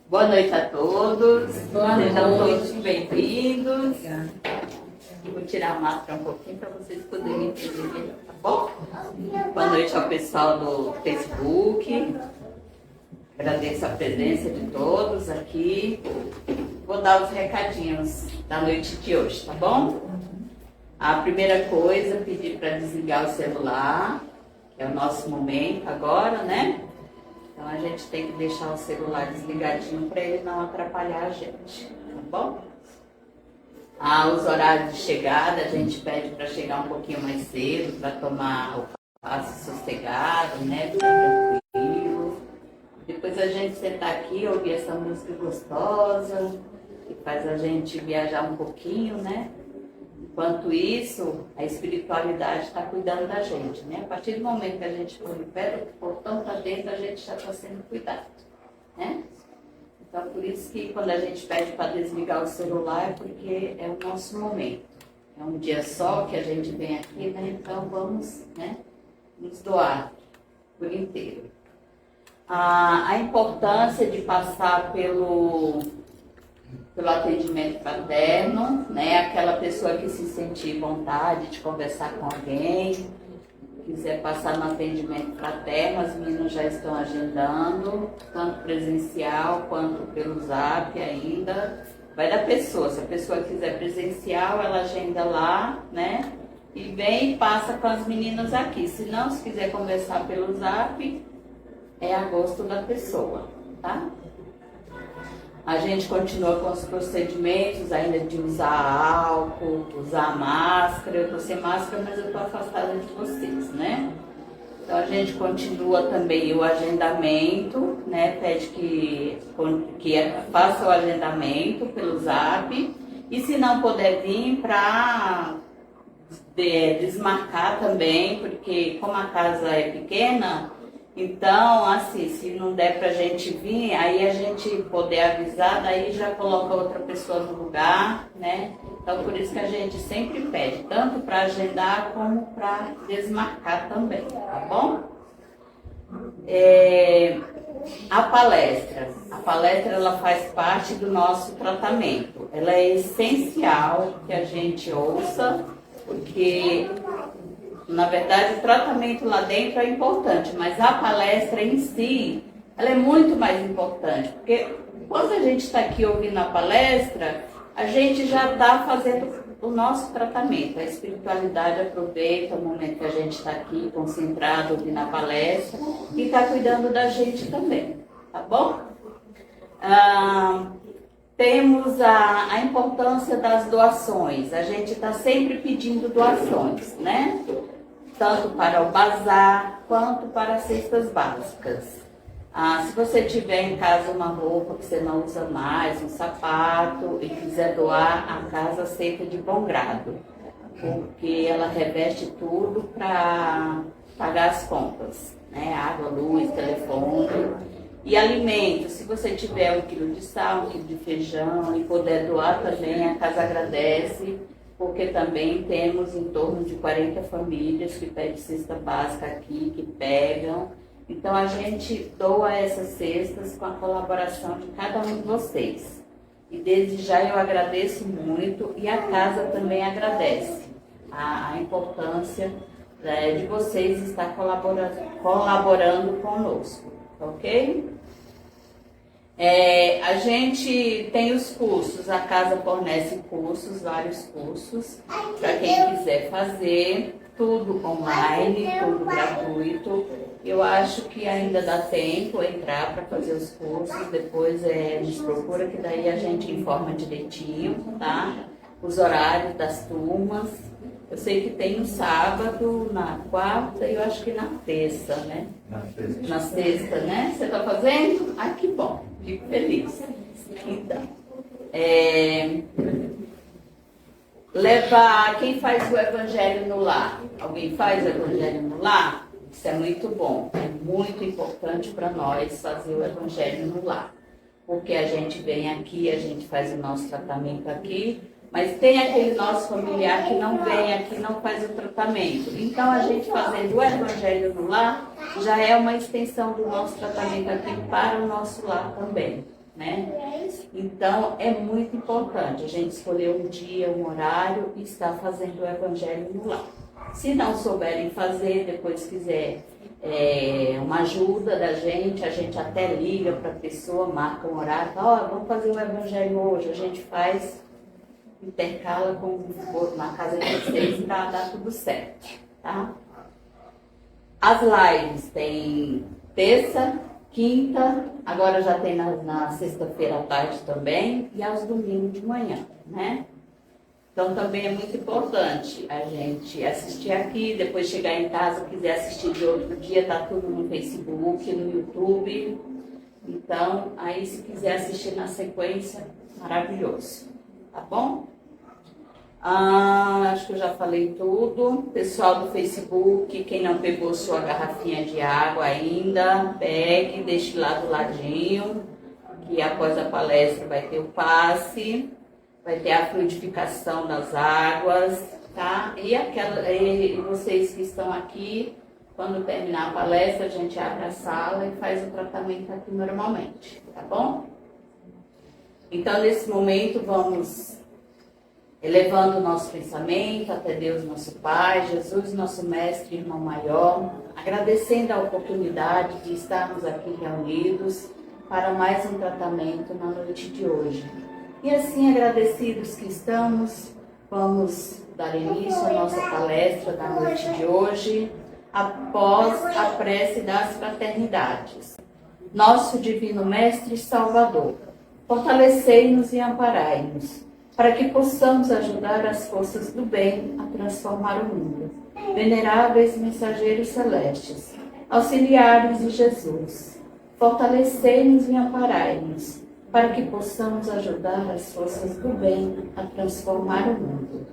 Boa noite a todos. Sejam todos bem-vindos. Vou tirar a máscara um pouquinho para vocês poderem entender melhor, tá bom? Boa noite ao pessoal do Facebook. Agradeço a presença de todos aqui. Vou dar os recadinhos da noite de hoje, tá bom? A primeira coisa, pedir para desligar o celular, que é o nosso momento agora, né? Então a gente tem que deixar o celular desligadinho para ele não atrapalhar a gente, tá bom? Os horários de chegada, a gente pede para chegar um pouquinho mais cedo, para tomar o passe sossegado, né? Ficar tranquilo. Depois a gente sentar aqui, ouvir essa música gostosa, que faz a gente viajar um pouquinho, né? Enquanto isso, a espiritualidade está cuidando da gente, né? A partir do momento que a gente for de pé, o portão para dentro, a gente já está sendo cuidado, né? Então, por isso que quando a gente pede para desligar o celular, é porque é o nosso momento. É um dia só que a gente vem aqui, né? Então, vamos, né, nos doar por inteiro. A importância de passar pelo atendimento fraterno, né? Aquela pessoa que se sentir vontade de conversar com alguém, quiser passar no atendimento fraterno, as meninas já estão agendando, tanto presencial quanto pelo Zap ainda. Vai da pessoa, se a pessoa quiser presencial, ela agenda lá, né? E vem e passa com as meninas aqui. Se não, se quiser conversar pelo Zap, é a gosto da pessoa, tá? A gente continua com os procedimentos ainda de usar álcool, usar máscara. Eu estou sem máscara, mas eu estou afastada de vocês, né? Então a gente continua também o agendamento, né? Pede que faça o agendamento pelo Zap. E se não puder vir, para desmarcar também, porque como a casa é pequena, então, assim, se não der pra gente vir, aí a gente poder avisar, daí já coloca outra pessoa no lugar, né? Então, por isso que a gente sempre pede, tanto para agendar como para desmarcar também, tá bom? A palestra ela faz parte do nosso tratamento. Ela é essencial que a gente ouça, porque na verdade, o tratamento lá dentro é importante, mas a palestra em si, ela é muito mais importante, porque quando a gente está aqui ouvindo a palestra, a gente já está fazendo o nosso tratamento. A espiritualidade aproveita o momento que a gente está aqui, concentrado, ouvindo a palestra, e está cuidando da gente também, tá bom? Temos a importância das doações. A gente está sempre pedindo doações, né? Tanto para o bazar, quanto para as cestas básicas. Se você tiver em casa uma roupa que você não usa mais, um sapato, e quiser doar, a casa aceita de bom grado, porque ela reveste tudo para pagar as contas, né? Água, luz, telefone. E alimentos, se você tiver 1 quilo de sal, 1 quilo de feijão e puder doar também, a casa agradece, porque também temos em torno de 40 famílias que pedem cesta básica aqui, que pegam. Então a gente doa essas cestas com a colaboração de cada um de vocês. E desde já eu agradeço muito e a casa também agradece a importância de vocês estar colaborando conosco, ok? A gente tem os cursos, a casa fornece cursos, vários cursos, para quem quiser fazer, tudo online, tudo gratuito. Eu acho que ainda dá tempo entrar para fazer os cursos, depois nos procura, que daí a gente informa direitinho, tá? Os horários das turmas. Eu sei que tem no sábado, na quarta e eu acho que na terça, né? Na sexta, né? Você está fazendo? Ah, que bom, fico feliz. Então, levar quem faz o evangelho no lar. Alguém faz o evangelho no lar? Isso é muito bom, é muito importante para nós fazer o evangelho no lar. Porque a gente vem aqui, a gente faz o nosso tratamento aqui, mas tem aquele nosso familiar que não vem aqui, não faz o tratamento. Então, a gente fazendo o evangelho no lar, já é uma extensão do nosso tratamento aqui para o nosso lar também, né? Então, é muito importante a gente escolher um dia, um horário e estar fazendo o Evangelho no lar. Se não souberem fazer, depois quiser uma ajuda da gente, a gente até liga para a pessoa, marca um horário, fala, vamos fazer o Evangelho hoje, a gente faz, intercala com o for na casa de vocês para dar tudo certo, tá? As lives tem terça, quinta, agora já tem na sexta-feira à tarde também e aos domingos de manhã, né? Então também é muito importante a gente assistir aqui, depois chegar em casa, quiser assistir de outro dia, tá tudo no Facebook, no YouTube. Então, aí se quiser assistir na sequência, maravilhoso, tá bom? Acho que eu já falei tudo. Pessoal do Facebook, quem não pegou sua garrafinha de água ainda, pegue, deixe lá do ladinho, que após a palestra vai ter o passe. Vai ter a fluidificação das águas, tá? E vocês que estão aqui, quando terminar a palestra, a gente abre a sala e faz o tratamento aqui normalmente, tá bom? Então, nesse momento, vamos elevando o nosso pensamento até Deus, nosso Pai, Jesus, nosso Mestre, Irmão Maior, agradecendo a oportunidade de estarmos aqui reunidos para mais um tratamento na noite de hoje. E assim, agradecidos que estamos, vamos dar início à nossa palestra da noite de hoje, após a prece das fraternidades. Nosso Divino Mestre e Salvador, fortalecei-nos e amparai-nos, para que possamos ajudar as forças do bem a transformar o mundo. Veneráveis mensageiros celestes, auxiliares de Jesus, fortalecei-nos e amparai-nos, para que possamos ajudar as forças do bem a transformar o mundo.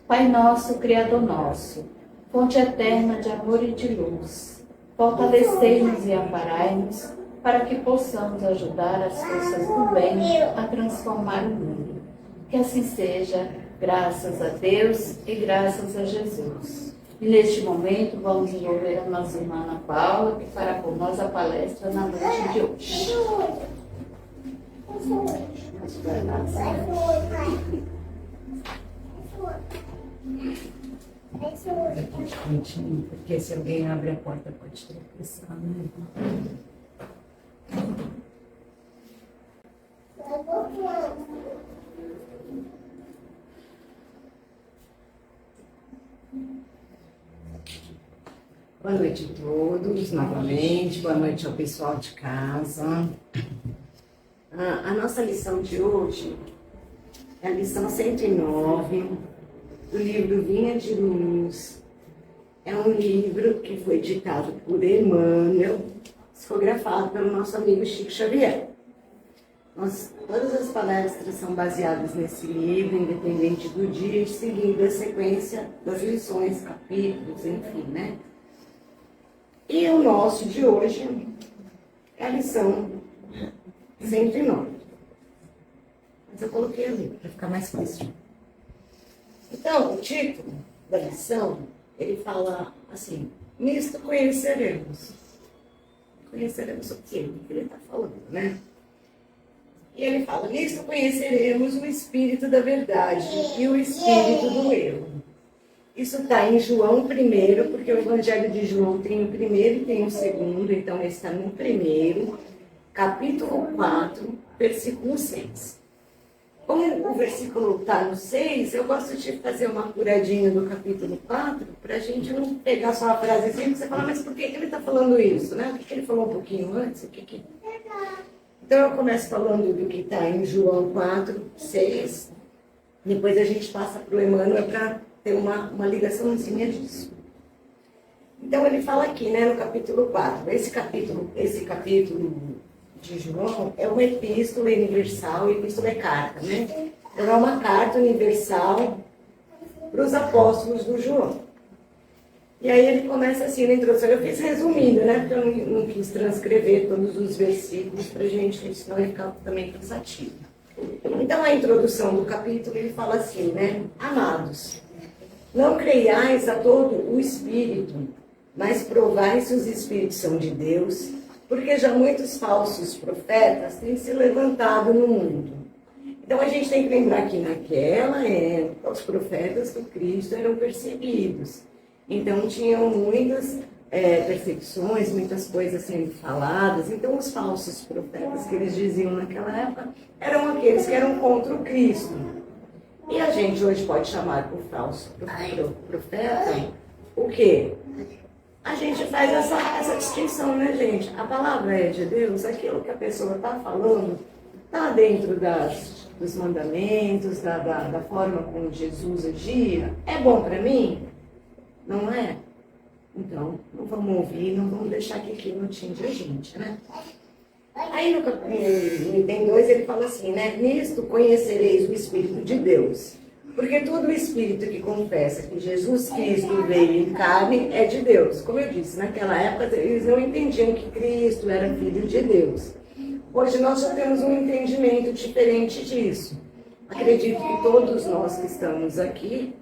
Pai nosso, Criador nosso, fonte eterna de amor e de luz, fortalecei-nos e amparai-nos, para que possamos ajudar as forças do bem a transformar o mundo. Que assim seja, graças a Deus e graças a Jesus. E neste momento vamos envolver a nossa irmã Ana Paula, que fará por nós a palestra na noite de hoje. Porque se alguém abre a porta pode tropeçar, né? Boa noite a todos, novamente. Boa noite ao pessoal de casa. A nossa lição de hoje é a lição 109 do livro Vinha de Luz. É um livro que foi ditado por Emmanuel, psicografado pelo nosso amigo Chico Xavier. Todas as palestras são baseadas nesse livro, independente do dia, seguindo a sequência das lições, capítulos, enfim, né? E o nosso de hoje é a lição 109. Mas eu coloquei ali, para ficar mais fácil. Então, o título da lição, ele fala assim, nisto conheceremos. Conheceremos o que ele está falando, né? E ele fala, nisto conheceremos o Espírito da verdade e o Espírito do erro. Isso está em João 1, porque o Evangelho de João tem o primeiro e tem o segundo, então ele está no primeiro, capítulo 4, versículo 6. Como o versículo está no 6, eu gosto de fazer uma curadinha do capítulo 4, para a gente não pegar só a frasezinha e você falar, mas por que ele está falando isso, né? O que ele falou um pouquinho antes? Então eu começo falando do que está em João 4, 6, depois a gente passa para o Emmanuel para ter uma ligaçãozinha disso. Então ele fala aqui, né, no capítulo 4, esse capítulo de João é uma epístola universal, epístola é carta, né? Então é uma carta universal para os apóstolos do João. E aí ele começa assim na introdução, eu fiz resumindo, né, porque eu não quis transcrever todos os versículos para a gente, senão ia ficar também cansativo. Então a introdução do capítulo ele fala assim, né, amados, não creiais a todo o espírito, mas provai se os espíritos são de Deus, porque já muitos falsos profetas têm se levantado no mundo. Então a gente tem que lembrar que naquela época os profetas do Cristo eram perseguidos. Então tinham muitas perseguições, muitas coisas sendo faladas. Então os falsos profetas que eles diziam naquela época eram aqueles que eram contra o Cristo. E a gente hoje pode chamar por falso profeta o quê? A gente faz essa distinção, né, gente? A palavra é de Deus, aquilo que a pessoa está falando está dentro dos mandamentos, da forma como Jesus agia. É bom para mim? Não é? Então, não vamos ouvir, não vamos deixar que aquilo não atinja a gente, né? Aí no item 2 ele fala assim, né? Nisto conhecereis o Espírito de Deus. Porque todo Espírito que confessa que Jesus Cristo veio em carne é de Deus. Como eu disse, naquela época eles não entendiam que Cristo era Filho de Deus. Hoje nós já temos um entendimento diferente disso. Acredito que todos nós que estamos aqui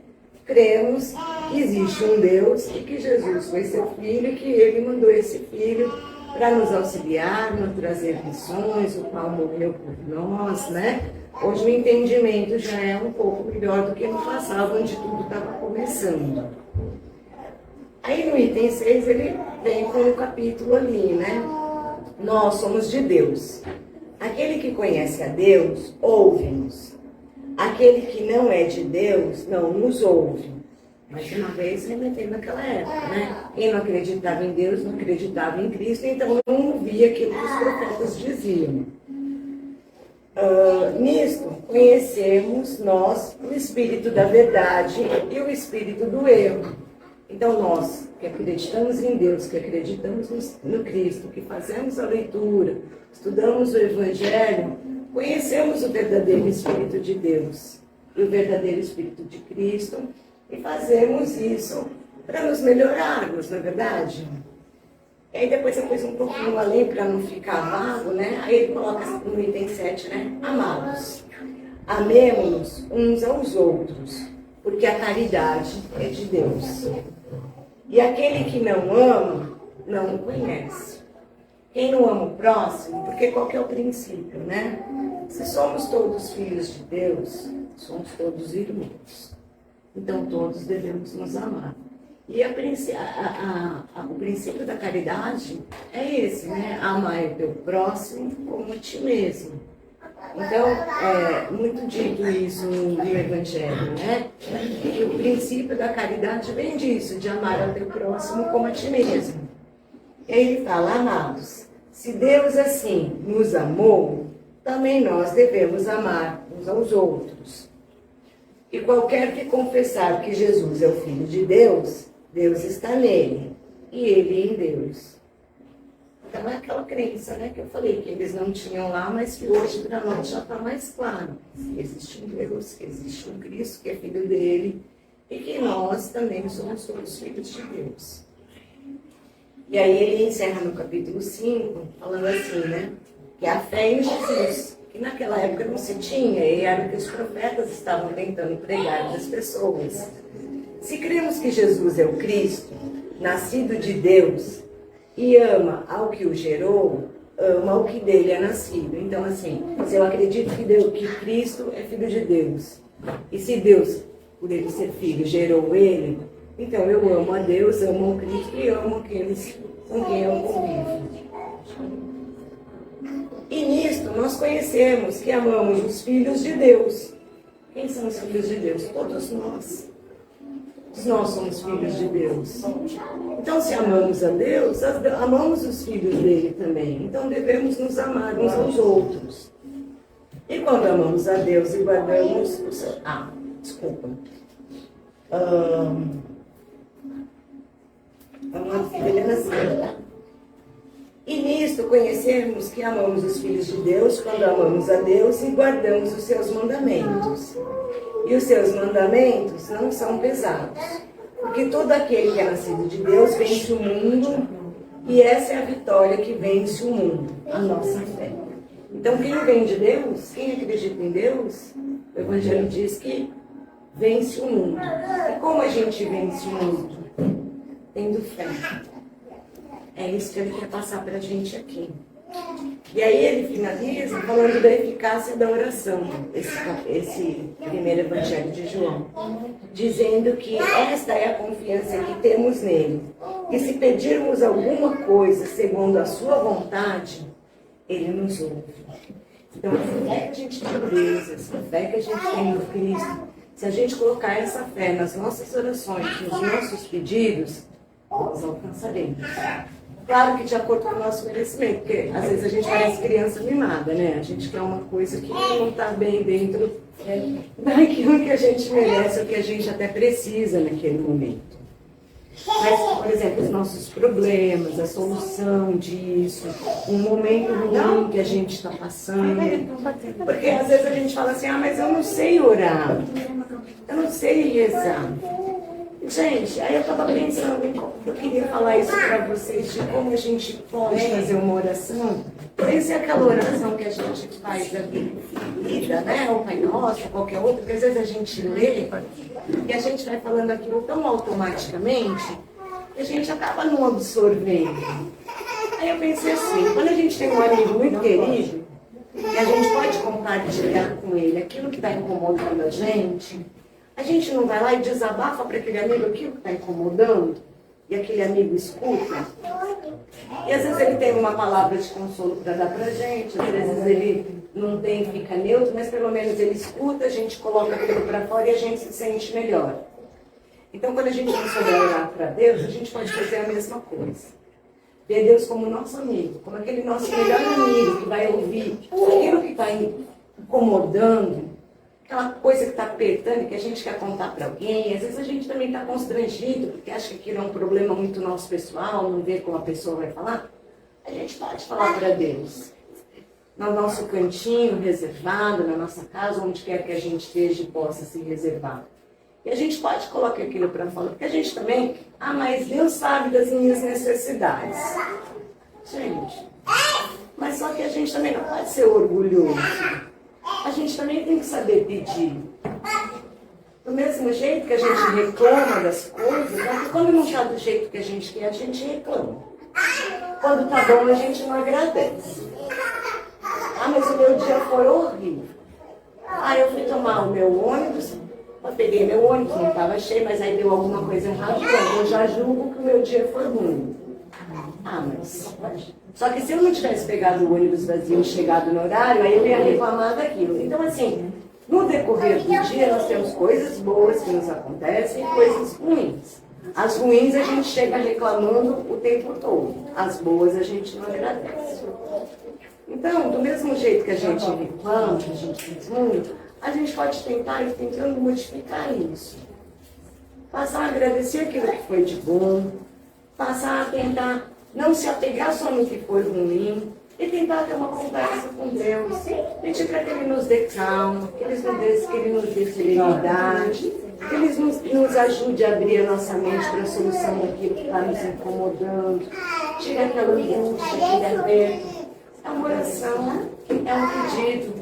cremos que existe um Deus e que Jesus foi seu Filho e que Ele mandou esse Filho para nos auxiliar, nos trazer lições, o qual morreu por nós, né? Hoje o entendimento já é um pouco melhor do que no passado, onde tudo estava começando. Aí no item 6 ele vem com o capítulo ali, né? Nós somos de Deus. Aquele que conhece a Deus, ouve-nos. Aquele que não é de Deus, não nos ouve. Mais uma vez, remetendo àquela época, né? Quem não acreditava em Deus, não acreditava em Cristo, então não ouvia aquilo que os profetas diziam. Nisto, conhecemos nós o Espírito da verdade e o Espírito do erro. Então, nós que acreditamos em Deus, que acreditamos no Cristo, que fazemos a leitura, estudamos o Evangelho, conhecemos o verdadeiro Espírito de Deus e o verdadeiro Espírito de Cristo e fazemos isso para nos melhorarmos, não é verdade? E aí depois eu pus um pouquinho além para não ficar vago, né? Aí ele coloca no item 7, né? Amados, amemo-nos uns aos outros, porque a caridade é de Deus. E aquele que não ama, não o conhece. Quem não ama o próximo, porque qual que é o princípio, né? Se somos todos filhos de Deus, somos todos irmãos. Então todos devemos nos amar. E o princípio da caridade é esse, né? Amar o teu próximo como a ti mesmo. Então, é muito dito isso no Evangelho, né? E o princípio da caridade vem disso, de amar ao teu próximo como a ti mesmo. E aí ele fala, amados, se Deus assim nos amou, também nós devemos amar uns aos outros. E qualquer que confessar que Jesus é o Filho de Deus, Deus está nele, e ele em Deus. Então é aquela crença, né, que eu falei, que eles não tinham lá, mas que hoje para nós já está mais claro. Existe um Deus, que existe um Cristo que é filho dele, e que nós também somos todos filhos de Deus. E aí ele encerra no capítulo 5, falando assim, né, que a fé em Jesus, que naquela época não se tinha, e era o que os profetas estavam tentando pregar das pessoas. Se cremos que Jesus é o Cristo, nascido de Deus, e ama ao que o gerou, ama ao que dele é nascido. Então, assim, se eu acredito que Cristo é filho de Deus, e se Deus, por ele ser filho, gerou ele, então eu amo a Deus, amo ao Cristo e amo aqueles com quem eu convivo. E nisto nós conhecemos que amamos os filhos de Deus. Quem são os filhos de Deus? Todos nós. Nós somos filhos de Deus. Então, se amamos a Deus, amamos os filhos dele também. Então, devemos nos amar uns aos outros. E quando amamos a Deus e guardamos o seu... desculpa. E nisto conhecermos que amamos os filhos de Deus quando amamos a Deus e guardamos os seus mandamentos. E os seus mandamentos não são pesados, porque todo aquele que é nascido de Deus vence o mundo, e essa é a vitória que vence o mundo, a nossa fé. Então, quem vem de Deus, quem acredita em Deus, o Evangelho diz que vence o mundo. E como a gente vence o mundo? tendo fé. É isso que ele quer passar para a gente aqui. E aí ele finaliza falando da eficácia da oração, esse primeiro evangelho de João, dizendo que esta é a confiança que temos nele. E se pedirmos alguma coisa segundo a sua vontade, ele nos ouve. Então, a fé que a gente tem em Deus, essa fé que a gente tem no Cristo, se a gente colocar essa fé nas nossas orações, nos nossos pedidos, nós alcançaremos. Claro que de acordo com o nosso merecimento, porque às vezes a gente parece criança mimada, né? A gente quer uma coisa que não está bem dentro daquilo que a gente merece, ou que a gente até precisa naquele momento. Mas, por exemplo, os nossos problemas, a solução disso, um momento ruim que a gente está passando. Porque às vezes a gente fala assim, mas eu não sei orar, eu não sei rezar. Gente, aí eu estava pensando em como eu queria falar isso para vocês, de como a gente pode fazer uma oração. Essa é aquela oração que a gente faz da vida, né? O Pai Nosso, qualquer outra, porque às vezes a gente lê e a gente vai falando aquilo tão automaticamente que a gente acaba não absorvendo. Aí eu pensei assim, quando a gente tem um amigo muito querido, e a gente pode compartilhar com ele aquilo que está incomodando a gente não vai lá e desabafa para aquele amigo aquilo que está incomodando, e aquele amigo escuta. E às vezes ele tem uma palavra de consolo para dar para a gente, às vezes ele não tem, fica neutro, mas pelo menos ele escuta, a gente coloca aquilo para fora e a gente se sente melhor. Então, quando a gente não souber orar para Deus, a gente pode fazer a mesma coisa. Ver Deus como nosso amigo, como aquele nosso melhor amigo que vai ouvir aquilo que está incomodando, aquela coisa que está apertando, que a gente quer contar para alguém. Às vezes a gente também está constrangido, porque acha que aquilo é um problema muito nosso pessoal, não vê como a pessoa vai falar. A gente pode falar para Deus. No nosso cantinho reservado, na nossa casa, onde quer que a gente esteja e possa se reservar. E a gente pode colocar aquilo para fora, porque a gente também, mas Deus sabe das minhas necessidades. Gente, mas só que a gente também não pode ser orgulhoso. A gente também tem que saber pedir. Do mesmo jeito que a gente reclama das coisas, porque quando não está do jeito que a gente quer, a gente reclama. Quando está bom, a gente não agradece. Mas o meu dia foi horrível. Eu fui tomar o meu ônibus, eu peguei meu ônibus, não estava cheio, mas aí deu alguma coisa errada, eu já julgo que o meu dia foi ruim. Mas... Só que se eu não tivesse pegado o ônibus vazio e chegado no horário, aí eu ia reclamar daquilo. Então, assim, no decorrer do dia, nós temos coisas boas que nos acontecem e coisas ruins. As ruins a gente chega reclamando o tempo todo. As boas a gente não agradece. Então, do mesmo jeito que a gente reclama, que a gente resmunga, a gente pode tentar ir tentando modificar isso. Passar a agradecer aquilo que foi de bom, passar a tentar não se apegar só no que foi ruim e tentar ter uma conversa com Deus. Pedir para que Ele nos dê calma, que Ele nos dê serenidade, que Ele nos ajude a abrir a nossa mente para a solução daquilo que está nos incomodando. Tira aquela angústia, aquele aperto. É uma oração, é um pedido.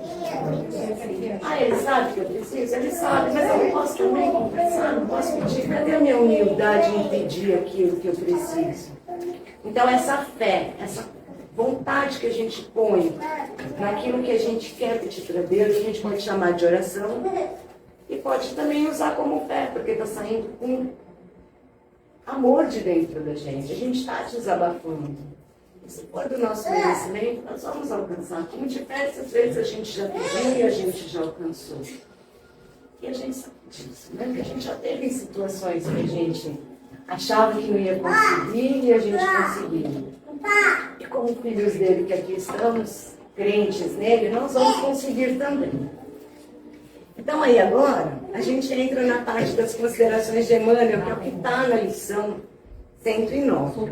Ele sabe que eu preciso? Ele sabe, mas eu não posso também conversar, não posso pedir. Cadê a minha humildade em pedir aquilo que eu preciso? Então, essa fé, essa vontade que a gente põe naquilo que a gente quer pedir para Deus, a gente pode chamar de oração e pode também usar como fé, porque está saindo com amor de dentro da gente. A gente está desabafando. Se for do nosso merecimento, nós vamos alcançar. Como diversas vezes a gente já pediu e a gente já alcançou. E a gente sabe disso, né? Porque a gente já teve situações que a gente achava que não ia conseguir e a gente conseguiu. E como filhos dele que aqui estamos, crentes nele, nós vamos conseguir também. Então aí agora, a gente entra na parte das considerações de Emmanuel, que é o que está na lição 109.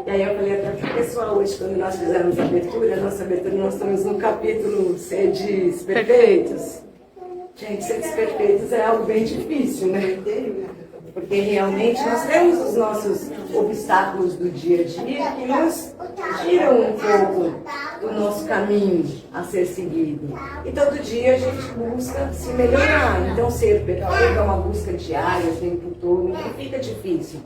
E aí eu falei até para o pessoal hoje, quando nós fizemos a abertura, nós estamos no capítulo Sedes Perfeitos. Gente, seres perfeitos é algo bem difícil, né? Porque realmente nós temos os nossos obstáculos do dia a dia que nos tiram um pouco do nosso caminho a ser seguido. E todo dia a gente busca se melhorar. Então ser perfeito é uma busca diária o tempo todo, então fica difícil.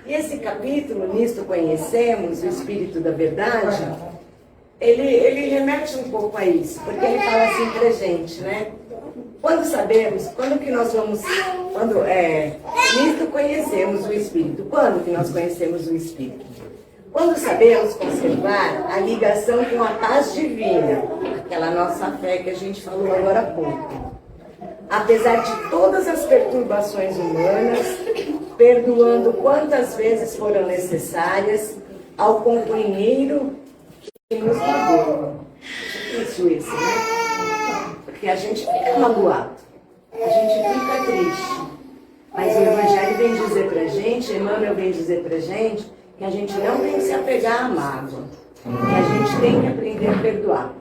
E E esse capítulo, Nisto Conhecemos o Espírito da Verdade, ele remete um pouco a isso, porque ele fala assim pra gente, né? Quando sabemos, nisto conhecemos o Espírito. Quando que nós conhecemos o Espírito? Quando sabemos conservar a ligação com a paz divina, aquela nossa fé que a gente falou agora há pouco. Apesar de todas as perturbações humanas, perdoando quantas vezes foram necessárias ao companheiro que nos magoa. Isso, né? Porque a gente fica magoado, a gente fica triste. Mas o Evangelho vem dizer pra gente, Emmanuel vem dizer pra gente, que a gente não tem que se apegar à mágoa, que a gente tem que aprender a perdoar.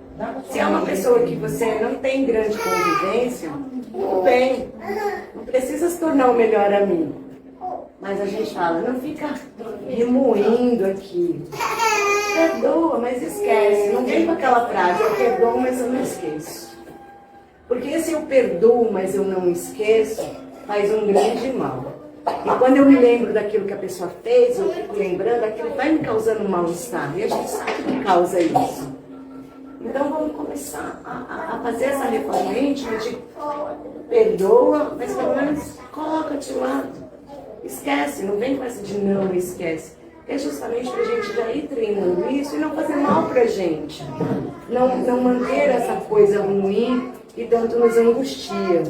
Se é uma pessoa que você não tem grande convivência, tudo bem, não precisa se tornar o melhor amigo. Mas a gente fala, não fica remoendo aquilo. Perdoa, mas esquece. Não vem com aquela frase, eu perdoo, mas eu não esqueço. Porque se eu perdoo, mas eu não esqueço, faz um grande mal. E quando eu me lembro daquilo que a pessoa fez, eu fico lembrando, aquilo vai me causando um mal-estar. E a gente sabe que causa isso. Então vamos começar a fazer essa reforma íntima de perdoa, mas pelo menos coloca de lado. Esquece, não vem com essa de não esquece. É justamente para a gente já ir treinando isso e não fazer mal para a gente. Não manter essa coisa ruim que tanto nos angustia.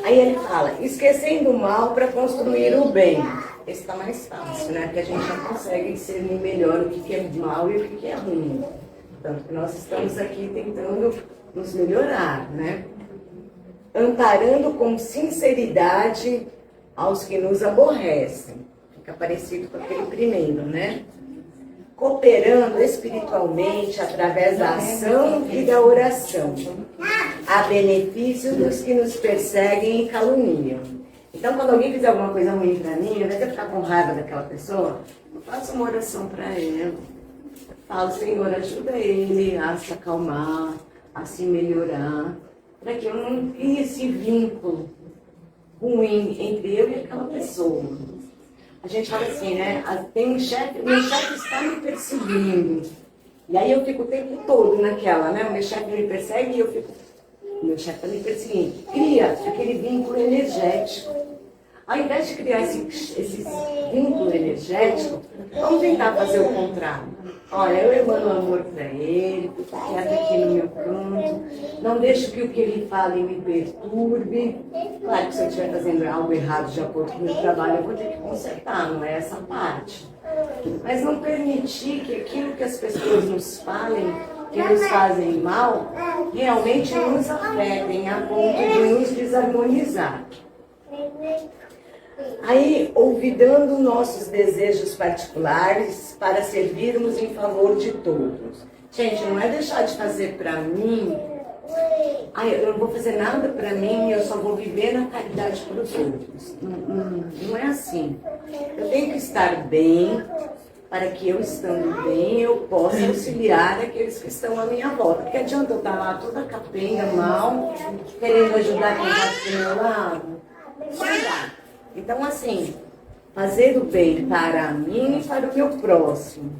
Aí ele fala, esquecendo o mal para construir o bem. Esse está mais fácil, né? Porque a gente já consegue discernir melhor o que é mal e o que é ruim. Tanto que nós estamos aqui tentando nos melhorar, né? Amparando com sinceridade aos que nos aborrecem. Fica parecido com aquele primeiro, né? Cooperando espiritualmente através da ação e da oração, a benefício dos que nos perseguem e caluniam. Então, quando alguém fizer alguma coisa ruim para mim, ao invés de eu ficar com raiva daquela pessoa, eu faço uma oração para ela. Falo, Senhor, ajuda ele a se acalmar, a se melhorar, para que eu não crie esse vínculo ruim entre eu e aquela pessoa. A gente fala assim, né? Tem um chefe, meu chefe está me perseguindo. E aí eu fico o tempo todo naquela, né? O meu chefe me persegue e eu fico, meu chefe está me perseguindo. Cria aquele vínculo energético. Ao invés de criar esse vínculo energético, vamos tentar fazer o contrário. Olha, eu emano amor para ele, fico quieto aqui no meu canto, não deixo que o que ele fale me perturbe. Claro que se eu estiver fazendo algo errado de acordo com o meu trabalho, eu vou ter que consertar, não é essa parte. Mas não permitir que aquilo que as pessoas nos falem, que nos fazem mal, realmente nos afetem a ponto de nos desarmonizar. Aí, olvidando nossos desejos particulares para servirmos em favor de todos. Gente, não é deixar de fazer para mim, eu não vou fazer nada para mim, eu só vou viver na caridade para os outros. Não é assim. Eu tenho que estar bem, para que eu estando bem, eu possa auxiliar aqueles que estão à minha volta. Porque adianta eu estar lá toda capenga, mal, querendo ajudar quem está do meu lado? Não dá. Então, assim, fazer o bem para mim e para o meu próximo.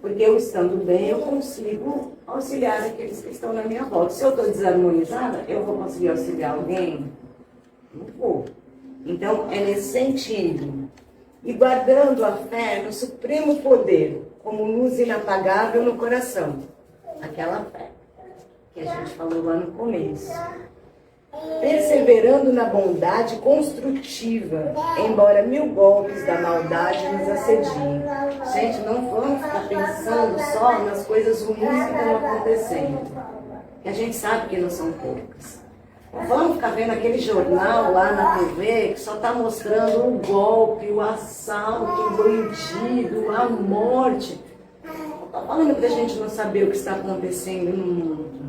Porque eu estando bem, eu consigo auxiliar aqueles que estão na minha volta. Se eu estou desarmonizada, eu vou conseguir auxiliar alguém? Não vou. Então, é nesse sentido. E guardando a fé no supremo poder, como luz inapagável no coração. Aquela fé que a gente falou lá no começo. Perseverando na bondade construtiva, embora 1000 golpes da maldade nos assediem. Gente, não vamos ficar pensando só nas coisas ruins que estão acontecendo, que a gente sabe que não são poucas. Não vamos ficar vendo aquele jornal lá na TV que só está mostrando o golpe, o assalto, o bandido, a morte. Não estou falando para a gente não saber o que está acontecendo no mundo.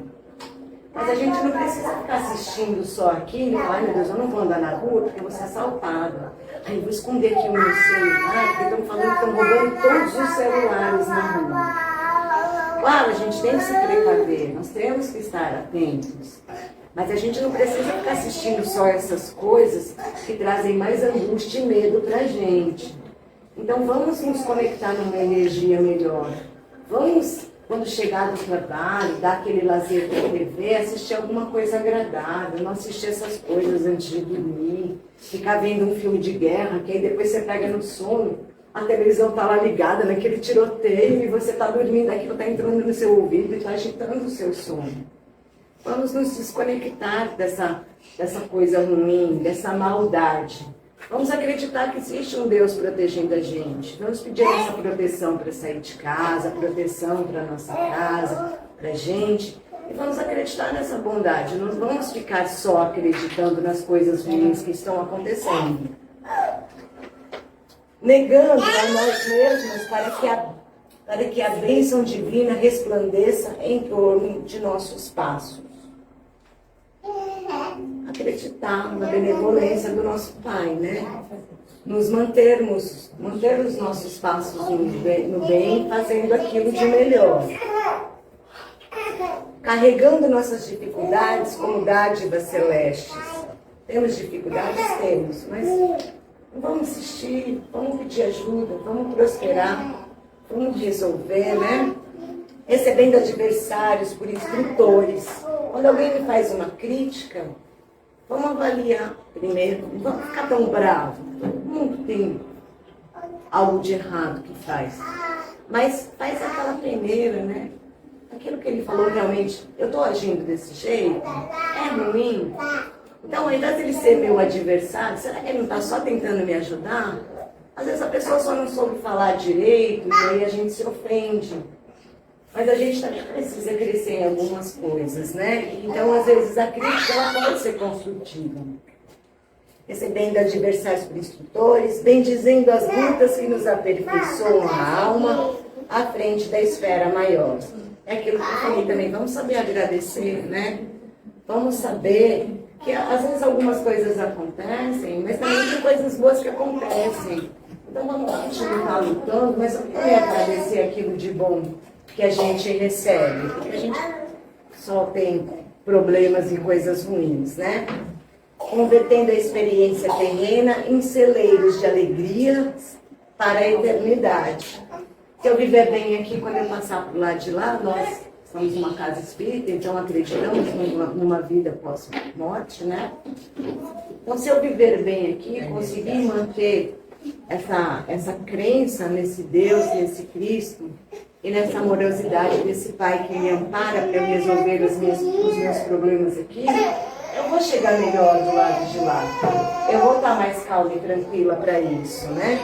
Mas a gente não precisa ficar assistindo só aquilo. Ai, meu Deus, eu não vou andar na rua porque eu vou ser assaltada. Ai, eu vou esconder aqui o meu celular, porque estão falando que estão roubando todos os celulares na rua. Claro, a gente tem que se precaver, nós temos que estar atentos. Mas a gente não precisa ficar assistindo só essas coisas que trazem mais angústia e medo pra gente. Então vamos nos conectar numa energia melhor. Vamos, quando chegar do trabalho, dar aquele lazer para TV, assistir alguma coisa agradável, não assistir essas coisas antes de dormir, ficar vendo um filme de guerra, que aí depois você pega no sono, a televisão está lá ligada naquele tiroteio e você está dormindo, aquilo está entrando no seu ouvido e está agitando o seu sono. Vamos nos desconectar dessa coisa ruim, dessa maldade. Vamos acreditar que existe um Deus protegendo a gente. Vamos pedir essa proteção para sair de casa, proteção para nossa casa, para a gente. E vamos acreditar nessa bondade. Não vamos ficar só acreditando nas coisas ruins que estão acontecendo. Negando a nós mesmos para que a bênção divina resplandeça em torno de nossos passos. Acreditar na benevolência do nosso Pai, né? Nos manter os nossos passos no bem, fazendo aquilo de melhor. Carregando nossas dificuldades como dádivas celestes. Temos dificuldades? Temos, mas vamos insistir, vamos pedir ajuda, vamos prosperar, vamos resolver, né? Recebendo adversários por instrutores. Quando alguém me faz uma crítica, vamos avaliar primeiro, não vamos ficar tão bravo. Todo mundo tem algo de errado que faz. Mas faz aquela peneira, né? Aquilo que ele falou realmente, eu estou agindo desse jeito, é ruim. Então, ao invés de ele ser meu adversário, será que ele não está só tentando me ajudar? Às vezes a pessoa só não soube falar direito, e aí a gente se ofende. Mas a gente também precisa crescer em algumas coisas, né? Então, às vezes, a crítica ela pode ser construtiva. Recebendo adversários por instrutores, bendizendo as lutas que nos aperfeiçoam a alma à frente da esfera maior. É aquilo que eu falei também, vamos saber agradecer, né? Vamos saber que às vezes algumas coisas acontecem, mas também tem coisas boas que acontecem. Então vamos continuar lutando, mas vamos agradecer aquilo de bom que a gente recebe, porque a gente só tem problemas e coisas ruins, né? Convertendo a experiência terrena em celeiros de alegria para a eternidade. Se eu viver bem aqui, quando eu passar por lá de lá, nós somos uma casa espírita, então acreditamos numa vida pós-morte, né? Então, se eu viver bem aqui, conseguir manter essa crença nesse Deus, nesse Cristo, e nessa amorosidade desse Pai que me ampara para eu resolver os meus problemas aqui, eu vou chegar melhor do lado de lá. Eu vou estar mais calma e tranquila para isso, né?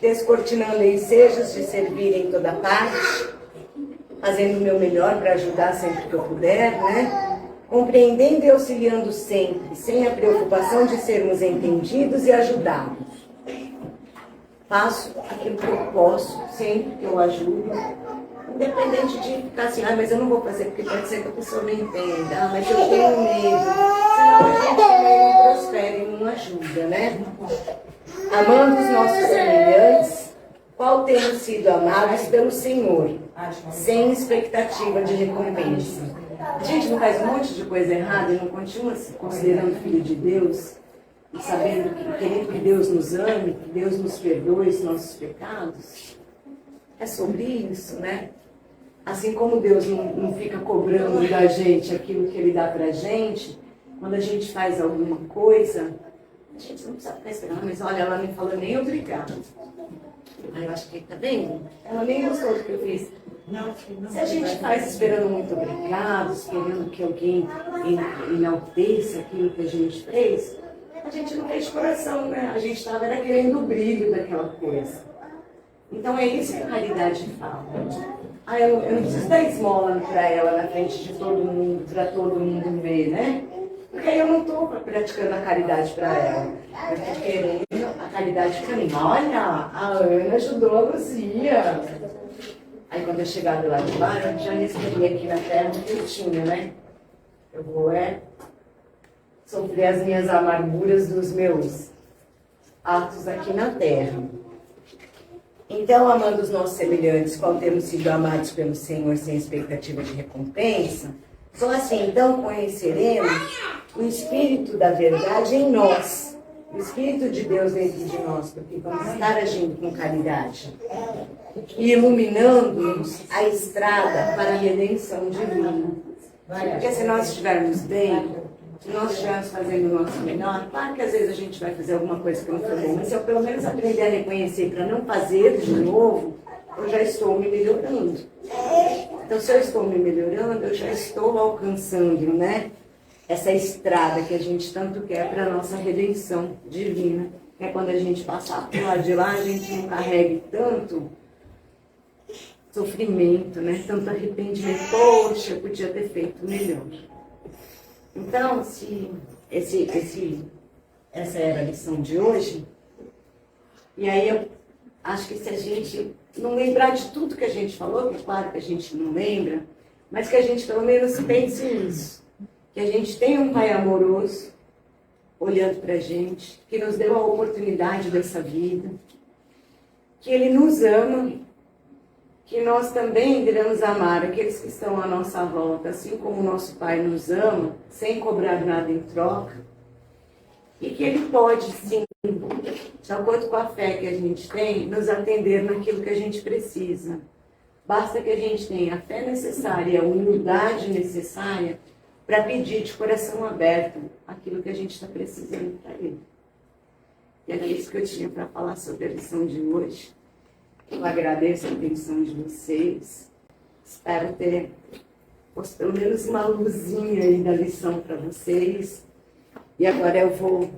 Descortinando ensejos de servir em toda parte, fazendo o meu melhor para ajudar sempre que eu puder, né? Compreendendo e auxiliando sempre, sem a preocupação de sermos entendidos e ajudados. Faço aquilo que eu posso, sempre que eu ajudo, independente de ficar assim, mas eu não vou fazer porque pode ser que a pessoa não entenda, mas eu tenho medo, senão a gente também não prospera e não ajuda, né? Amando os nossos semelhantes, qual temos sido amados pelo Senhor, sem expectativa de recompensa. A gente não faz um monte de coisa errada e não continua se considerando filho de Deus, e sabendo querendo que Deus nos ame, que Deus nos perdoe os nossos pecados. É sobre isso, né? Assim como Deus não fica cobrando da gente aquilo que Ele dá pra gente, quando a gente faz alguma coisa, a gente não precisa ficar esperando, mas olha, ela não falou nem obrigado. Aí eu acho que, tá vendo? Ela nem gostou do que eu fiz. Se a gente faz esperando muito obrigado, esperando que alguém enalteça aquilo que a gente fez, a gente não fez de coração, né? A gente estava querendo o brilho daquela coisa. Então é isso que a caridade fala. Eu não preciso dar esmola para ela na frente de todo mundo, para todo mundo ver, né? Porque aí eu não estou praticando a caridade para ela. Eu estou querendo a caridade para mim. Olha, a Ana ajudou a Luzia. Aí quando eu chegar do lado de lá, eu já recebi aqui na terra um quentinho, né? Eu vou sofrer as minhas amarguras dos meus atos aqui na terra. Então, amando os nossos semelhantes, qual temos sido amados pelo Senhor sem expectativa de recompensa, só assim então conheceremos o Espírito da verdade em nós o Espírito de Deus dentro de nós, porque vamos estar agindo com caridade e iluminando-nos a estrada para a redenção divina. Porque se nós estivermos bem, se nós estivermos fazendo o nosso melhor, claro que às vezes a gente vai fazer alguma coisa que não foi bom, mas se eu pelo menos aprender a reconhecer para não fazer de novo, eu já estou me melhorando. Então, se eu estou me melhorando, eu já estou alcançando, né, essa estrada que a gente tanto quer para a nossa redenção divina. Que é quando a gente passar por lá de lá, a gente não carregue tanto sofrimento, né, tanto arrependimento. Poxa, eu podia ter feito melhor. Então, se essa era a lição de hoje, e aí eu acho que se a gente não lembrar de tudo que a gente falou, que claro que a gente não lembra, mas que a gente pelo menos pense nisso, que a gente tem um Pai amoroso olhando para a gente, que nos deu a oportunidade dessa vida, que Ele nos ama, que nós também iremos amar aqueles que estão à nossa volta, assim como o nosso Pai nos ama, sem cobrar nada em troca, e que Ele pode, sim, de acordo com a fé que a gente tem, nos atender naquilo que a gente precisa. Basta que a gente tenha a fé necessária, a humildade necessária para pedir de coração aberto aquilo que a gente está precisando para Ele. E era isso que eu tinha para falar sobre a lição de hoje. Eu agradeço a atenção de vocês. Espero ter posto pelo menos uma luzinha aí da lição para vocês. E agora eu vou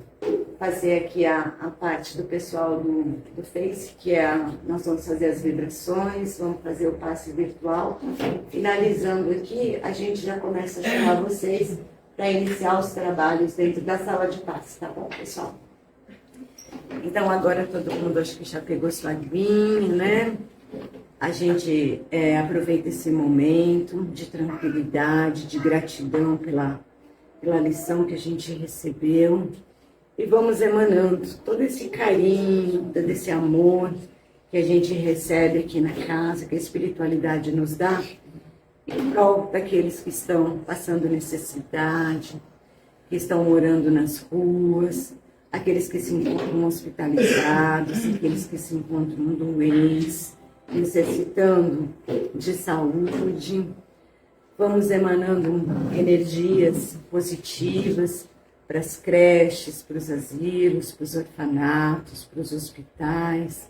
fazer aqui a parte do pessoal do Face, que é nós vamos fazer as vibrações, vamos fazer o passe virtual. Finalizando aqui, a gente já começa a chamar vocês para iniciar os trabalhos dentro da sala de passe, tá bom, pessoal? Então agora todo mundo acho que já pegou sua aguinha, né? A gente aproveita esse momento de tranquilidade, de gratidão pela lição que a gente recebeu. E vamos emanando todo esse carinho, todo esse amor que a gente recebe aqui na casa, que a espiritualidade nos dá, em prol daqueles que estão passando necessidade, que estão morando nas ruas, aqueles que se encontram hospitalizados, aqueles que se encontram doentes, necessitando de saúde. Vamos emanando energias positivas para as creches, para os asilos, para os orfanatos, para os hospitais,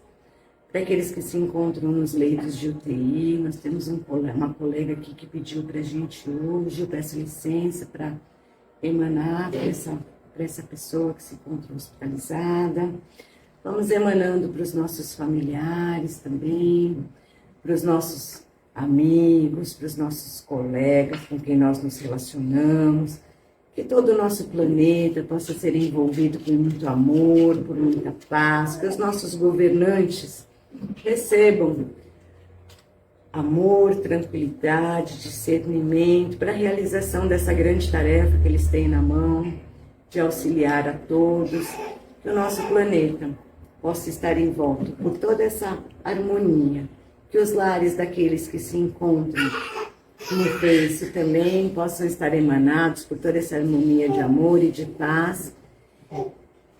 para aqueles que se encontram nos leitos de UTI. Nós temos uma colega aqui que pediu para a gente hoje, eu peço licença para emanar para essa pessoa que se encontra hospitalizada. Vamos emanando para os nossos familiares também, para os nossos amigos, para os nossos colegas com quem nós nos relacionamos, que todo o nosso planeta possa ser envolvido por muito amor, por muita paz, que os nossos governantes recebam amor, tranquilidade, discernimento para a realização dessa grande tarefa que eles têm na mão, de auxiliar a todos, que o nosso planeta possa estar envolto por toda essa harmonia, que os lares daqueles que se encontram no Face também possam estar emanados por toda essa harmonia de amor e de paz,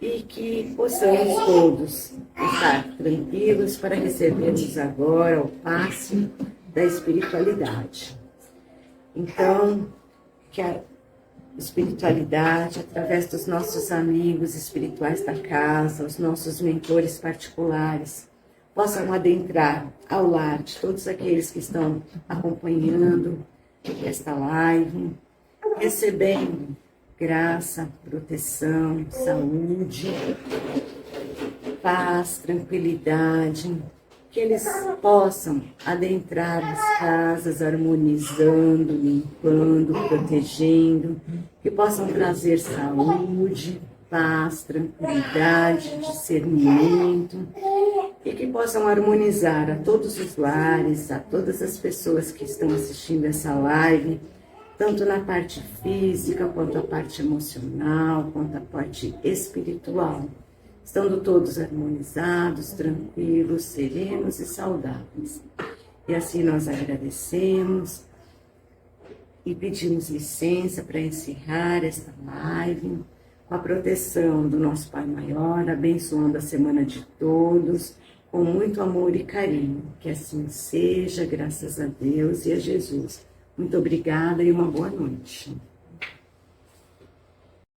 e que possamos todos estar tranquilos para recebermos agora o passe da espiritualidade. Então, que a espiritualidade, através dos nossos amigos espirituais da casa, os nossos mentores particulares, possam adentrar ao lar de todos aqueles que estão acompanhando esta live, recebendo graça, proteção, saúde, paz, tranquilidade, que eles possam adentrar as casas harmonizando, limpando, protegendo, que possam trazer saúde, paz, tranquilidade, discernimento, e que possam harmonizar a todos os lares, a todas as pessoas que estão assistindo essa live, tanto na parte física, quanto a parte emocional, quanto a parte espiritual, estando todos harmonizados, tranquilos, serenos e saudáveis. E assim nós agradecemos e pedimos licença para encerrar esta live, com a proteção do nosso Pai Maior, abençoando a semana de todos, com muito amor e carinho. Que assim seja, graças a Deus e a Jesus. Muito obrigada e uma boa noite.